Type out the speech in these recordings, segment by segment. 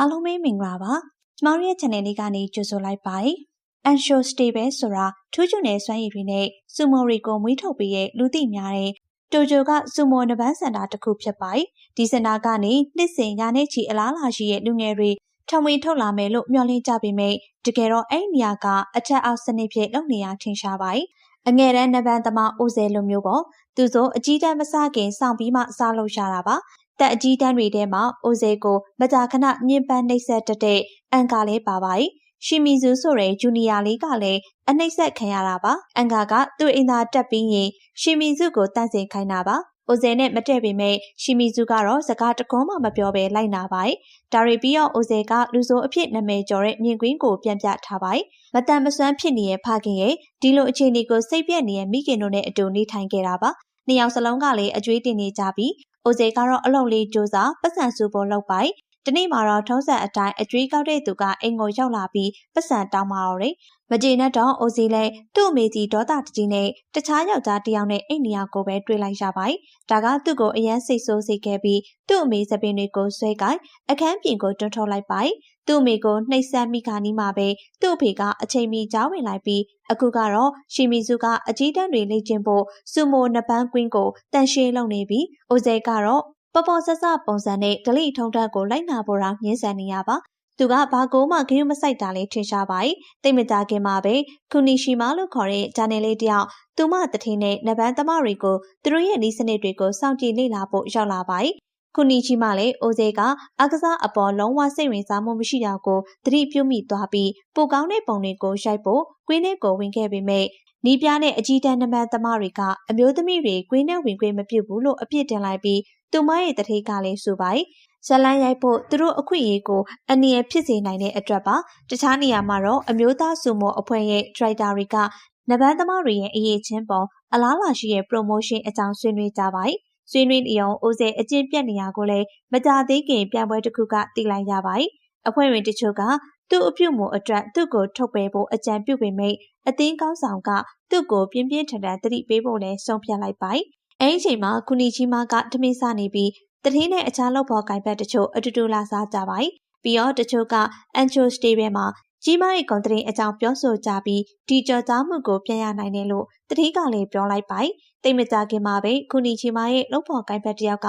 အားလုံးပဲမင်္ဂလာပါကျမတို့ရဲ့ channel လေးကနေကြိုဆိုလိုက်ပါတယ်။ Anshul Stable ဆိုတာထူးချွန်တဲ့စွမ်းရည်တွေနဲ့ဆူမိုတွေကိုမွေးထုတ်ပေးတဲ့လူသိများတဲ့တိုဂျိုကဆူမိုနဘန်းစင်တာတစ်ခုဖြစ်ပါတယ်။ဒီစင်တာကနေနှစ်စဉ်ရာနဲ့ချီအလားလာရှိတဲ့လူငယ်တွေထမွေထုတ်လာမယ်လို့မျှော်လင့်ကြပေမဲ့တကယ်တော့အဲ့နေရာကအထက်အောက်စနစ်ဖြင့်လုပ်နေရထင်ရှားပါတယ်။အငယ်တန်းနဘန်းသမားအိုဇဲလိုမျိုးပေါ့သူဆိုအကြီးတန်းမစခင်စောင့်ပြီးမှစားလို့ရတာပါ။တက်အကြီးတန်းတွေထဲမှာအိုဇဲကိုမကြာခဏညှဉ်းပန်းနှိပ်စက်တဲ့အန်ကာလေးပါပါတယ်။ရှီမီဇူဆိုတဲ့ဂျူနီယာလေးကလည်းအနှိပ်စက်ခံရတာပါ။အန်ကာကသူ့အိမ်သာတက်ပြီးရင်ရှီမီဇူကိုတန့်စင်ခိုင်းတာပါ။အိုဇဲနဲ့မတည့်ပေမဲ့ရှီမီဇူကတော့စကားတခွန်းမှမပြောဘဲလိုက်နာပါတယ်။ဒါရီပြီးတော့အိုဇဲကလူဆိုအဖြစ်နာမည်ကျော်တဲ့မြင်ကွင်းကိုပြန်ပြထားပါတယ်။မတန်မစွမ်းဖြစ်နေတဲ့ဖခင်ရဲ့ဒီလိုအခြေအနေကိုစိတ်ပြက်နေတဲ့မိခင်တို့နဲ့အတူနေထိုင်ခဲ့တာပါ။နှစ်ယောက်စလုံးကလည်းအကျွေးတင်နေကြပြီးအိုဇဲကတော့အလုပ်လေးစူးစားပတ်စံစုဖို့လုပ်ပါတယ်။ဒီနေ့မှာတော့ထုံးစံအတိုင်းအကျွေးကောက်တဲ့သူကအိမ်ကိုရောက်လာပြီးပတ်စံတောင်းပါတော့တယ်။မကြေနဲ့တော့အိုဇီလည်းသူ့အမေကြီးဒေါသတကြီးနဲ့တခြားယောက်ျားတစ်ယောက်နဲ့အိမ်နေရာကိုပဲတွေ့လိုက်ရပါတယ်။ဒါကသူ့ကိုအယမ်းစိတ်ဆိုးစေခဲ့ပြီးသူ့အမေစပင်းတွေကိုဆွဲကိုက်အခန်းပြင်ကိုတွန်းထုတ်လိုက်ပါတယ်။သူ့အမေကိုနှိပ်စက်မိခါနီးမှာပဲသူ့အဖေကအချိန်မီကြားဝင်လိုက်ပြီးအခုကတော့ရှီမီဇူကအကြီးတန်းတွေလေ့ကျင့်ဖို့ဆူမိုနဘန်းကွင်းကိုတန်ရှင်းလုပ်နေပြီးအိုဇဲကတော့ပေါ်ပေါ်ဆဆပုံစံနဲ့ဒလိထုံးထက်ကိုလိုက်နာဖို့တော့ညှင်းဆန်နေရပါသူကဘာကိုမှဂရုမစိုက်တာလေးထင်ရှားပါတယ်တိတ်မကြခင်မှာပဲကူနီရှီမာလို့ခေါ်တဲ့ဂျာနယ်လေးတယောက်သူမတထင်းနဲ့နဘန်းသမားတွေကိုသူတို့ရဲ့ဤစနစ်တွေကိုစောင့်ကြည့်လေ့လာဖို့ရောက်လာပါတယ်ကူနီချီမာလည်းအိုဇဲကအကစားအပေါ်လုံးဝစိတ်ဝင်စားမှုမရှိတာကိုသတိပြုမိသွားပြီးပိုကောင်းတဲ့ပုံတွေကိုရိုက်ဖို့ကွင်းထဲကိုဝင်ခဲ့ပေမဲ့နီးပြားနဲ့အကြီးတန်းနဘန်းသမားတွေကအမျိုးသမီးတွေကွင်းထဲဝင်ခွင့်မပြုဘူးလို့အပြစ်တင်လိုက်ပြီးသူမရဲ့တထေးကလည်းဆိုပါတယ်ဇလန်းရိုက်ဖို့သူတို့အခွင့်အရေးကိုအနည်းဖြစ်စေနိုင်တဲ့အတွက်ပါတခြားနေရာမှာတော့အမျိုးသားဆူမိုအဖွဲ့ရဲ့ဒရိုက်တာတွေကနဘန်းသမားတွေရဲ့အရေးချင်းပေါ်အလားလာရှိရဲ့ promotion အကြောင်းဆွေးနွေးကြပါတယ်ဆွေးနွေးနေအောင်အိုဇဲအကျင့်ပြတ်နေရကိုလည်းမကြသေးခင်ပြပွဲတစ်ခုကသိလိုက်ရပါတယ်အဖွဲ့ဝင်တချို့ကသူ့အပြုတ်မှုအတွက်သူ့ကိုထုတ်ပယ်ဖို့အကြံပြုပေမဲ့အသင်းကောင်းဆောင်ကသူ့ကိုပြင်းပြင်းထန်ထန်သတိပေးဖို့လည်းဆုံးဖြတ်လိုက်ပါတယ်အဲ့ဒီအချိန်မှာကူနီချီမာကထမင်းစားနေပြီးတထင်းနဲ့အခြားလုပ်ဖော်ကိုင်ဘက်တချို့အတူတူလာစားကြပါတယ်ပြီးတော့တချို့ကအန်ချိုစတေးဘဲမှာကြီးမားတဲ့ကွန်တရင်အကြောင်းပြောဆိုကြပြီးဒီကြော်ကြားမှုကိုပြန်ရနိုင်တယ်လို့တထင်းကလည်းပြောလိုက်ပါတယ်တိတ်မကြခင်မှာပဲကူနီချီမာရဲ့လုပ်ဖော်ကိုင်ဘက်တယောက်က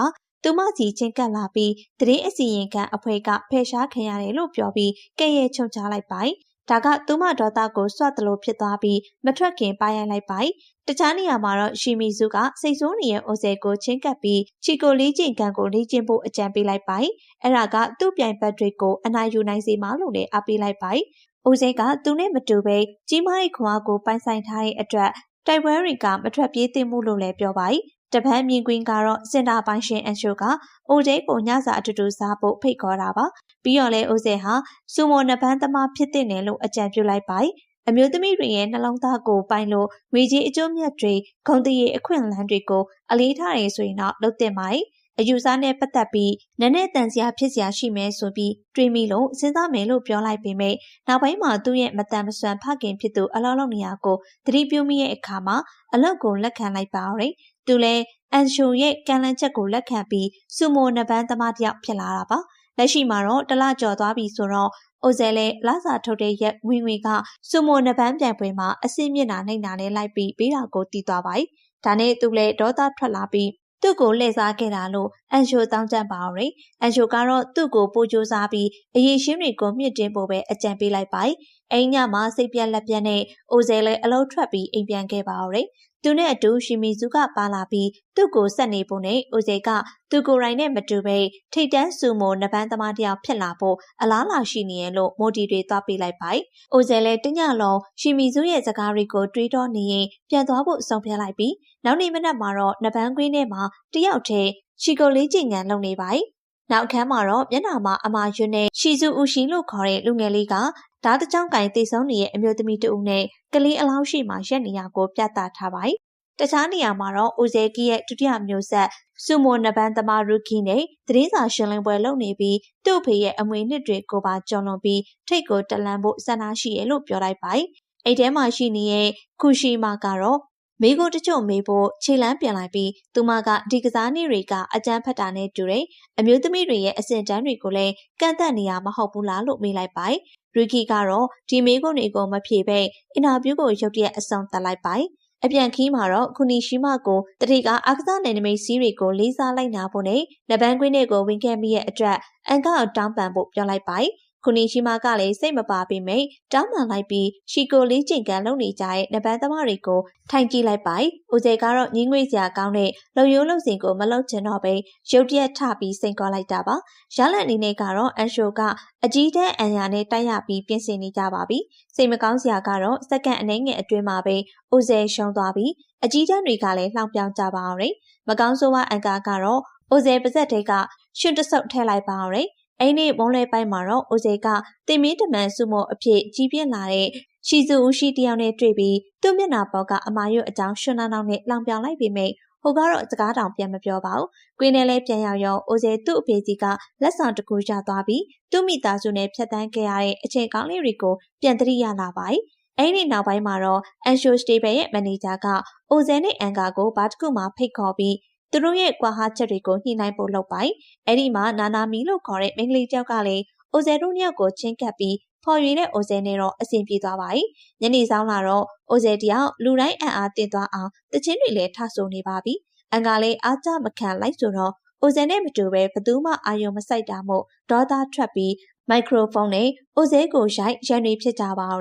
သူမကြီးချင်းကပ်လာပြီးတရင်အစီရင်ခံအဖွဲ့ကဖယ်ရှားခံရတယ်လို့ပြောပြီးကဲ့ရဲ့ချုံချလိုက်ပါတယ်ဒါကသူမဒေါသကိုစွတ်တလို့ဖြစ်သွားပြီးမထွက်ခင်ပါရိုက်လိုက်ပါတယ်တခြားနေရာမှာတော့ရှီမီဇူကစိတ်ဆိုးနေတဲ့အိုဇဲကိုချင်းကပ်ပြီးချီကိုလေးကျင်ကန်ကိုလေးကျင်ဖို့အကြံပေးလိုက်ပါတယ်အဲ့ဒါကသူ့ပြိုင်ဘက်တွေကိုအနိုင်ယူနိုင်စေမှာလို့လည်းအပေးလိုက်ပါတယ်အိုဇဲကသူနဲ့မတူပဲကြီးမားတဲ့ခွန်အားကိုပိုင်ဆိုင်ထားတဲ့အတွက်တိုက်ပွဲတွေကမထွက်ပြေးသင့်မှုလို့လည်းပြောပါတယ်တပန်းမြင်ကွင်းကတော့စင်တာပိုင်ရှင်အန်ရှိုကအိုဂျဲကိုညစာအတူတူစားဖို့ဖိတ်ခေါ်တာပါပြီးတော့လဲအိုဇဲဟာဆူမိုနဘန်းသမားဖြစ်တဲ့နယ်လို့အကြံပြုလိုက်ပါတယ်အမျိုးသမီးတွေရဲ့နှလုံးသားကိုပိုင်လို့ငွေကြီးအကျိုးမြတ်တွေဂုဏ်တရေအခွင့်အလမ်းတွေကိုအလေးထားရဆိုရင်တော့လုပ်သင့်ပါတယ်အယူစားနဲ့ပတ်သက်ပြီးနည်းနည်းတန်စရာဖြစ်စရာရှိမယ်ဆိုပြီးတွေးမိလို့စဉ်းစားမယ်လို့ပြောလိုက်ပေမဲ့နောက်ပိုင်းမှာသူ့ရဲ့မတန်မဆွမ်းဖခင်ဖြစ်သူအလောလုံးနေရာကိုသတိပြုမိရဲ့အခါမှာအလောက်ကိုလက်ခံလိုက်ပါတော့သူလည်းအန်ရှိုရဲ့ကံလန်းချက်ကိုလက်ခံပြီးဆူမိုနဘန်းသမားတယောက်ဖြစ်လာတာပါလက်ရှိမှာတော့တလကျော်သွားပြီဆိုတော့အိုဇဲလည်းလာစာထုတ်တဲ့ရက်ဝင်ငွေကဆူမိုနဘန်းပြိုင်ပွဲမှာအဆင့်မြင့်တာနှိမ့်တာနဲ့လိုက်ပြီးပေးတာကိုတီးသွားပါတယ်ဒါနဲ့သူလည်းဒေါသထွက်လာပြီးသူ့ကိုလှည့်စားခဲ့တာလို့အန်ရှိုတောင်းကြပါတော့အန်ရှိုကတော့သူ့ကိုပိုကြိုးစားပြီးအရေးရှင်းတွေကိုမြင့်တင်ဖို့ပဲအကြံပေးလိုက်ပါတယ်အိမ်ညမှာစိတ်ပြက်လက်ပြက်နဲ့အိုဇဲလည်းအလုံးထွက်ပြီးအိမ်ပြန်ခဲ့ပါတော့သူနဲ့အတူရှီမီဇူကပါလာပြီးသူ့ကိုဆက်နေဖို့နဲ့အိုဇဲကသူကိုယ်တိုင်နဲ့မတူပဲထိတ်တန်းဆူမိုနဘန်းသမားတယောက်ဖြစ်လာဖို့အလားလာရှိနေရလို့မိုဒီတွေသွားပေးလိုက်ပါတယ်။အိုဇဲလည်းတညလုံးရှီမီဇူရဲ့စကားတွေကိုတွေးတောနေရင်ပြန်သွားဖို့ဆုံးဖြတ်လိုက်ပြီးနောက်နေ့မနက်မှာတော့နဘန်းကွင်းထဲမှာတယောက်တည်းချီကိုလေးကျင်ငံလုပ်နေပါတယ်။နောက်အခန်းမှာတော့မျက်နှာမှာအမာရွတ်နဲ့ရှီဇူဦးရှိလို့ခေါ်တဲ့လူငယ်လေးကဓာတ်တကြောင်ကင်တိတ်ဆုံးနေတဲ့အမျိုးသမီးတဦးနဲ့ကလေးအလောင်းရှိမှရက်နေရကိုပြသထားပါတယ်။တခြားနေရာမှာတော့အိုဇဲကီရဲ့ဒုတိယမျိုးဆက်ဆူမိုနဘန်းသမားရူကီနဲ့သတင်းစာရှင်းလင်းပွဲလုပ်နေပြီးသူ့အဖေရဲ့အမွေနှစ်တွေကိုပါကြော်လွန်ပြီးထိတ်ကိုတလန့်ဖို့ဆန္ဒရှိရလို့ပြောလိုက်ပါတယ်။အဲ့ထဲမှာရှိနေတဲ့ခူရှိမာကတော့ မိကိုတချို့မေးဖို့ခြေလမ်းပြန်လိုက်ပြီးသူမကဒီကစားနည်းတွေကအကြမ်းဖက်တာနဲ့တူတယ်။အမျိုးသမီးတွေရဲ့အဆင့်တန်းတွေကိုလည်းကန့်သတ်နေရမဟုတ်ဘူးလားလို့မေးလိုက်ပါ။ရီကီကတော့ဒီမေးခွန်းတွေကိုမဖြေဘဲအင်တာဗျူးကိုရုတ်တရက်အဆုံးသတ်လိုက်ပါ။အပြန်ခီးမှာတော့ခုနီရှိမကိုတတိကအားကစားနယ်နိမိတ်စီးတွေကိုလေးစားလိုက်နာဖို့နဲ့လက်ပန်းကွင်းတွေကိုဝင်ခဲ့မိရဲ့အတွက်အန်ကောက်တောင်းပန်ဖို့ပြောလိုက်ပါ။ခုနီရှိမကလည်းစိတ်မပါပေမဲ့တောင်းပန်လိုက်ပြီးရှီကိုလေးကျင်ကန်လုပ်နေကြတဲ့လက်ပန်းသမားတွေကိုထိုင်ကြည့်လိုက်ပါ။ဦးစေကတော့ညင်းငွေ့စရာကောင်းတဲ့လုံယိုးလုံစင်ကိုမလုပ်ချင်တော့ပဲရုတ်တရက်ထပြီးစိန်ခေါ်လိုက်တာပါ။ရလတ်အနေနဲ့ကတော့အန်ရှိုကအကြီးတဲ့အန်ယာနဲ့တိုက်ရပြီးပြင်ဆင်နေကြပါပြီ။စိတ်မကောင်းစရာကတော့စက္ကန့်အနည်းငယ်အတွင်းမှာပဲဦးစေရှုံးသွားပြီးအကြီးတန်းတွေကလည်းလှောင်ပြောင်ကြပါအောင်။မကောင်းဆိုးဝါအန်ကာကတော့ဦးစေပါဇက်တွေကရွှွတ်တဆုပ်ထည့်လိုက်ပါအောင်။အဲ့ဒီမုံလွဲပိုင်းမှာတော့ဦးစေကတင်မင်းတမန်စုမို့အဖြစ်ကြီးပြင်းလာတဲ့ရှီဇူဦးရှိတယောက်နဲ့တွေ့ပြီးသူ့မျက်နှာပေါ်ကအမာရွတ်အကြောင်းရွှွနှောင်းနှောင်းနဲ့လောင်ပြောင်လိုက်ပေမဲ့ဟိုကတော့စကားတောင်ပြန်မပြောပါဘူး။ကွင်းထဲလဲပြန်ရောက်ရောဦးစေသူ့အဖေကြီးကလက်ဆောင်တစ်ခုရသွားပြီးသူ့မိသားစုနဲ့ဖြတ်တန်းခဲ့ရတဲ့အချိန်ကောင်းလေးတွေကိုပြန်သတိရလာပါ။အဲ့ဒီနောက်ပိုင်းမှာတော့အန်ရှိုစတေဘယ်ရဲ့မန်နေဂျာကအိုဇဲနဲ့အန်ကာကိုဘာတစ်ခုမှဖိတ်ခေါ်ပြီးသူတို့ရဲ့ကွာဟာချက်တွေကိုညှိနှိုင်းဖို့လုပ်ပိုင်အဲ့ဒီမှာနာနာမီလို့ခေါ်တဲ့မိန်းကလေးတယောက်ကလည်းအိုဇဲတို့နှစ်ယောက်ကိုချင်းကပ်ပြီးဖော်ရွေတဲ့အိုဇဲနဲ့တော့အဆင်ပြေသွားပါ၏ညနေဆောင်လာတော့အိုဇဲတယောက်လူတိုင်းအံ့အားတင်သွားအောင်တချင်းတွေလည်းထဆိုနေပါပြီအန်ကလည်းအားကြမခံလိုက်ဆိုတော့အိုဇဲနဲ့မတူပဲဘသူမှအာရုံမစိုက်တာမို့ဒေါသထွက်ပြီးမိုက်ခရိုဖုန်းနဲ့အိုဇဲကိုရိုက်ရန်တွေဖြစ်ကြပါအောင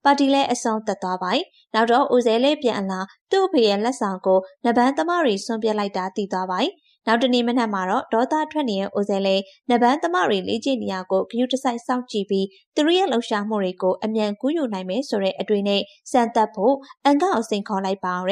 ်ပါတီလည်းအဆုံးသက်သွားပါနောက်တော့အိုဇဲလေးပြန်အလာသူ့အဖေရဲ့လက်ဆောင်ကိုနဘန်းသမားတွေဆွန့်ပြစ်လိုက်တာသိသွားပါနောက်တနေ့မနက်မှာတော့ဒေါသထွက်နေတဲ့အိုဇဲလေးနဘန်းသမားတွေလေ့ကျင့်နေရကိုဂရုတစိုက်စောင့်ကြည့်ပြီးသူတို့ရဲ့လှုပ်ရှားမှုတွေကိုအမြန်ကူးယူနိုင်မယ်ဆိုတဲ့အတွေ့နဲ့စံသက်ဖို့အန်ကအစိန်ခေါ်လိုက်ပါအောင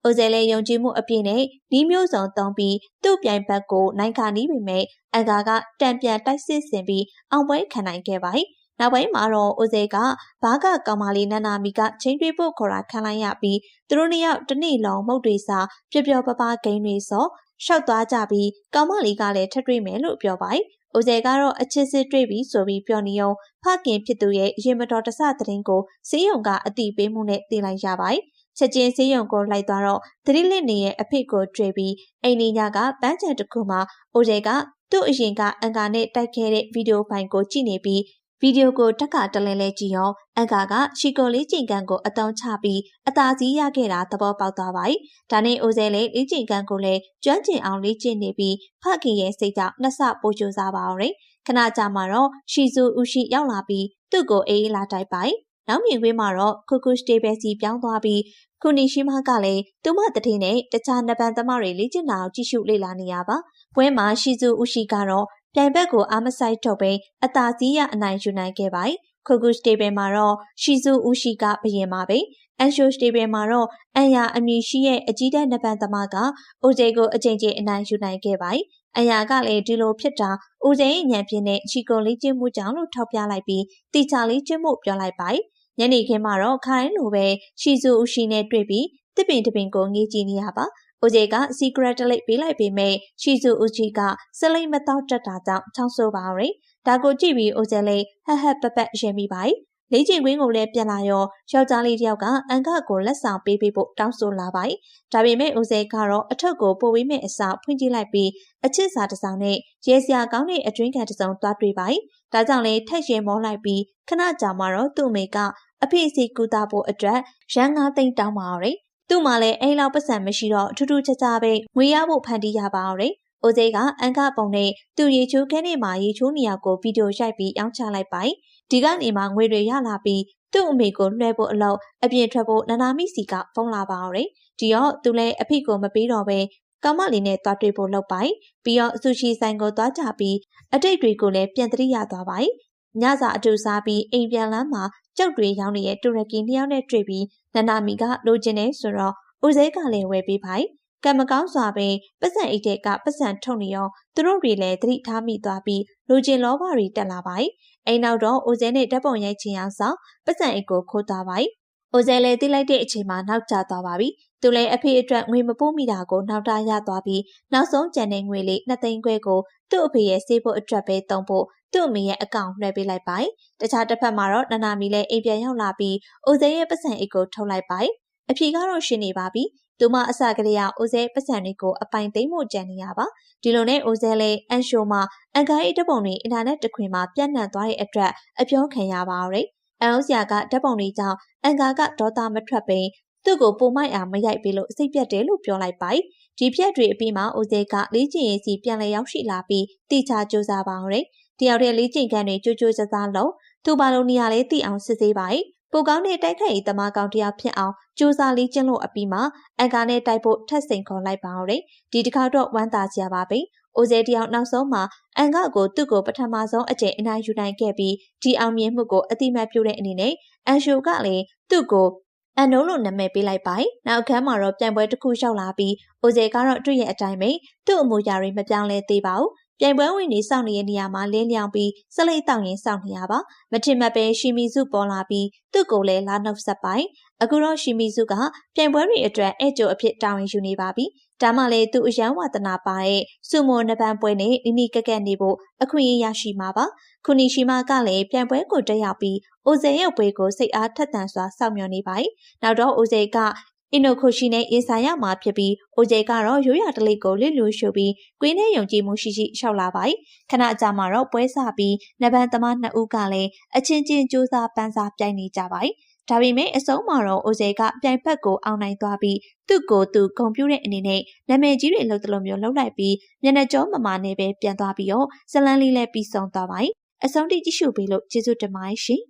်အိုဇဲလေးယုံကြည်မှုအပြည့်နဲ့နီးမျိုးစုံသုံးပြီးသူ့ပြိုင်ဘက်ကိုနိုင်ခါနီးပေမဲ့အန်ကာကတံပြန်တိုက်စစ်ဆင်ပြီးအောင်ပွဲခံနိုင်ခဲ့ပါနောက်ပိုင်းမှာတော့အိုဇဲကဘာကကောင်မလေးနာနာမီကချင်းတွေးဖို့ခေါ်တာခံလိုက်ရပြီးသူတို့နှစ်ယောက်တစ်နေ့လုံးမုတ်တွေစားပျော်ပျော်ပါဂိမ်းတွေစောရှောက်သွားကြပြီးကောင်မလေးကလည်းထပ်တွေ့မယ်လို့ပြောပါအိုဇဲကတော့အချစ်စစ်တွေ့ပြီးဆိုပြီးပြောနေအောင်ဖခင်ဖြစ်သူရဲ့ရင်မတော်တဆသတင်းကိုစေးရုံကအတိပေးမှုနဲ့သိလိုက်ရပါချက်ချင်းစေးရုံကိုလိုက်သွားတော့သတိလစ်နေရဲ့အဖေကိုတွေ့ပြီးအိမ်နေညကပန်းချံတစ်ခုမှာအိုဇဲကသူ့အရင်ကအန်ကာနဲ့တိုက်ခဲတဲ့ဗီဒီယိုဖိုင်ကိုကြည့်နေပြီးဗီဒီယိုကိုတက်ကတလဲလဲကြည့်ရောအန်ကာကရှီကိုလေးကျင်ကန်ကိုအတောင်းချပြီးအသာစီးရခဲ့တာသဘောပေါက်သွားပါဒါနဲ့အိုဇဲလေးလေးကျင်ကန်ကိုလည်းကျွမ်းကျင်အောင်လေ့ကျင့်နေပြီးဖခင်ရဲ့စိတ်ကြောင့်နှစ်ဆပိုကြိုးစားပါအောင်ခဏကြာမှတော့ရှီဇူဦးရှိရောက်လာပြီးသူ့ကိုအေးလာတိုက်ပါနောက်မြင်ကွင်းမှာတော့ကူကူစတေဘယ်စီပြောင်းသွားပြီးခုနီရှိမကလည်းသူမတတိနဲ့တခြားနဘန်သမားတွေလေ့ကျင့်တာကိုကြည့်ရှုလေ့လာနေရပါပွဲမှာရှီဇူဦးရှိကတော့ပြိုင်ဘက်ကိုအားမဆိုင်တော့ပဲအသာစီးရအနိုင်ယူနိုင်ခဲ့ပါခုကူစတေဘယ်မှာတော့ရှီဇူဦးရှိကဘယင်ပါပဲအန်ရှိုစတေဘယ်မှာတော့အန်ယာအမည်ရှိရဲ့အကြီးတန်းနဘန်သမားကအိုဂျေကိုအကြိမ်ကြိမ်အနိုင်ယူနိုင်ခဲ့ပါအန်ယာကလည်းဒီလိုဖြစ်တာအိုဂျေရဲ့ညံပြင်းတဲ့ချီကိုလေးကျင်းမှုကြောင့်လို့ထောက်ပြလိုက်ပြီးတီချာလေးကျင်းမှုပြောလိုက်ပါညနေခင်းမှာတော့ခိုင်းလိုပဲရှီဇူဦးရှိနဲ့တွေ့ပြီးတစ်ပင်တစ်ပင်ကိုငေးကြည့်နေရပါအိုဂျေက secret လိပ်ပေးလိုက်ပေမဲ့ရှီဇူဦးချီကစလိမ့်မတော့တတ်တာကြောင့်ချောင်းဆိုးပါရယ်ဒါကိုကြည့်ပြီးအိုဂျေလေးဟဟပပရင်မိပါလေ့ကျင့်ကွင်းကိုလည်းပြန်လာရောယောက်ျားလေးတယောက်ကအန်ကကိုလက်ဆောင်ပေးဖို့တောင်းဆိုလာပါဒါပေမဲ့အိုဂျေကတော့အထုပ်ကိုပို့ပေးမဲ့အစားဖွင့်ကြည့်လိုက်ပြီးအချစ်စာတစ်စောင်နဲ့ရဲစရာကောင်းတဲ့အကျွင်းခံတစ်စုံသွားတွေ့ပါဒါကြောင့်လည်းထက်ရင်မောလိုက်ပြီးခဏကြာမှတော့သူ့အမေကအဖေစီကူတာဖို့အတွက်ရန်9သိန်းတောင်းပါရယ်သူ့မှာလည်းအိမ်လောက်ပတ်စံမရှိတော့ထူးထူးခြားခြားပဲငွေရဖို့ဖန်တီးရပါအောင်။အိုဂျေကအန်ကပုံနဲ့သူရေချိုးခဲနေမှာရေချိုးနေရကိုဗီဒီယိုရိုက်ပြီးရောင်းချလိုက်ပါ။ဒီကနေမှငွေတွေရလာပြီးသူ့အမေကိုလွှဲဖို့အလုပ်အပြင်ထွက်ဖို့နာနာမီစီကဖုန်းလာပါအောင်။ဒီတော့သူလည်းအဖေကိုမပေးတော့ပဲကောင်မလေးနဲ့တွားတွေ့ဖို့လုပ်ပါ။ပြီးတော့ဆူရှီဆိုင်ကိုတွားကြပြီးအတိတ်တွေကိုလည်းပြန်သတိရသွားပါ။ညစာအတူစားပြီးအိမ်ပြန်လမ်းမှာကြောက်တွေရောင်းနေတဲ့တူရကီနှစ်ယောက်နဲ့တွေ့ပြီးနာနာမီကလိုချင်နေဆိုတော့အိုဇဲကလည်းဝယ်ပေးပါကံမကောင်းစွာပဲပတ်စံအိတ်တဲ့ကပတ်စံထုတ်နေရောသူတို့တွေလည်းသတိထားမိသွားပြီးလိုချင်လောဘတွေတက်လာပါအိမ်နောက်တော့အိုဇဲနဲ့ဓာတ်ပုံရိုက်ချင်အောင်ဆောင်ပတ်စံအိတ်ကိုခိုးသွားပါအိုဇဲလည်းသိလိုက်တဲ့အချိန်မှာနောက်ကျသွားပါပြီသူလည်းအဖေအတွက်ငွေမပို့မိတာကိုနောက်တာရသွားပြီးနောက်ဆုံးကျန်တဲ့ငွေလေး2သိန်းခွဲကိုသူ့အဖေရဲ့စေးဖို့အတွက်ပဲတုံးဖို့သူ့အမေရဲ့အကောင့်လွှဲပေးလိုက်ပါတခြားတစ်ဖက်မှာတော့နာနာမီလည်းအိမ်ပြန်ရောက်လာပြီးအိုဇဲရဲ့ပတ်စံအိတ်ကိုထုတ်လိုက်ပါအဖြေကတော့ရှင်းနေပါပြီ သူမအစကတည်းကအိုဇဲပတ်စံတွေကိုအပိုင်သိမ်းမှုကြံနေရပါဒီလိုနဲ့အိုဇဲလေးအန်ရှိုမှာအန်ကာ၏ဓာတ်ပုံတွေအင်တာနက်တခွင်မှာပြန့်နှံ့သွားတဲ့အတွက်အပြောခံရပါတော့အန်အိုစရာကဓာတ်ပုံတွေကြောင့်အန်ကာကဒေါသမထွက်ပင်သူ့ကိုပိုမိုက်အားမရိုက်ပေးလို့စိတ်ပြတ်တယ်လို့ပြောလိုက်ပါဒီဖြက်တွေအပြီးမှာအိုဇဲကလေးကျင်ရေးစီပြန်လည်ရောက်ရှိလာပြီးတိကျစူးစမ်းပါတော့တယောက်တည်းလေးကျင်ကန်တွေကြိုးကြိုးစားစားလုံးသူ့ဘာလို့နေရာလေးတိအောင်စစ်ဆေးပါပိုကောင်းတဲ့တိုက်ခိုက်ရေးသမားကောင်တရားဖြစ်အောင်စူးစမ်းလေးကျင့်လို့အပြီးမှာအန်ကာနဲ့တိုက်ဖို့ထပ်စိန်ခေါ်လိုက်ပါတော့ဒီတစ်ခါတော့ဝမ်းသာစရာပါပဲအိုဇဲတယောက်နောက်ဆုံးမှာအန်ကာကိုသူ့ကိုပထမဆုံးအကြိမ်အနိုင်ယူနိုင်ခဲ့ပြီးဒီအောင်မြင်မှုကိုအတိမတ်ပြုတဲ့အနေနဲ့အန်ရှိုကလည်းသူ့ကိုအန်နိုးလို့နာမည်ပေးလိုက်ပါနောက်အခန်းမှာတော့ပြိုင်ပွဲတစ်ခုရောက်လာပြီးအိုဇဲကတော့တွေ့ရဲ့အတိုင်းပဲသူ့အမူအရာတွေမပြောင်းလဲသေးပါဘူးပြိုင်ပွဲဝင်နေစောင့်နေတဲ့နေရာမှာလင်းလျောင်းပြီးစလိတ်တောက်ရင်စောင့်နေရပါမထင်မှတ်ပဲရှီမီစုပေါ်လာပြီးသူ့ကိုလည်းလာနှုတ်ဆက်ပိုင်အခုတော့ရှီမီစုကပြိုင်ပွဲတွေအတွက်အဲ့ကျိုးအဖြစ်တာဝန်ယူနေပါပြီဒါမှလည်းသူ့အယံဝတနာပါတဲ့စူမိုနပန်ပွဲနဲ့နီနီကက်ကက်နေဖို့အခွင့်အရေးရရှိမှာပါခုနီရှိမာကလည်းပြိုင်ပွဲကိုတက်ရောက်ပြီးအိုဇေရဲ့ပွဲကိုစိတ်အားထက်သန်စွာစောင့်မျှော်နေပါနောက်တော့အိုဇေကအင်နိုခိုရှိနဲ့ရင်ဆိုင်ရမှာဖြစ်ပြီးအိုဂျေကတော့ရိုးရာတလိပ်ကိုလစ်လူရှုပြီးကွင်းနဲ့ယုံကြည်မှုရှိရှိရှောက်လာပါခဏအကြာမှာတော့ပွဲစပြီးနဗန်သမားနှစ်ဦးကလည်းအချင်းချင်းကြိုးစားပန်းစားပြိုင်နေကြပါဒါပေမဲ့အဆုံးမှာတော့အိုဂျေကပြိုင်ဖက်ကိုအောင်နိုင်သွားပြီးသူ့ကိုသူဂုဏ်ပြုတဲ့အနေနဲ့နာမည်ကြီးတွေလှုပ်တလို့မျိုးလှုပ်လိုက်ပြီးမျက်နှာကျောမမာနဲ့ပဲပြန်သွားပြီးတော့ဇလန်းလေးလည်းပြီးဆုံးသွားပါအဆုံးထိကြည့်ရှုပေးလို့ကျေးဇူးတင်ပါတယ်ရှင်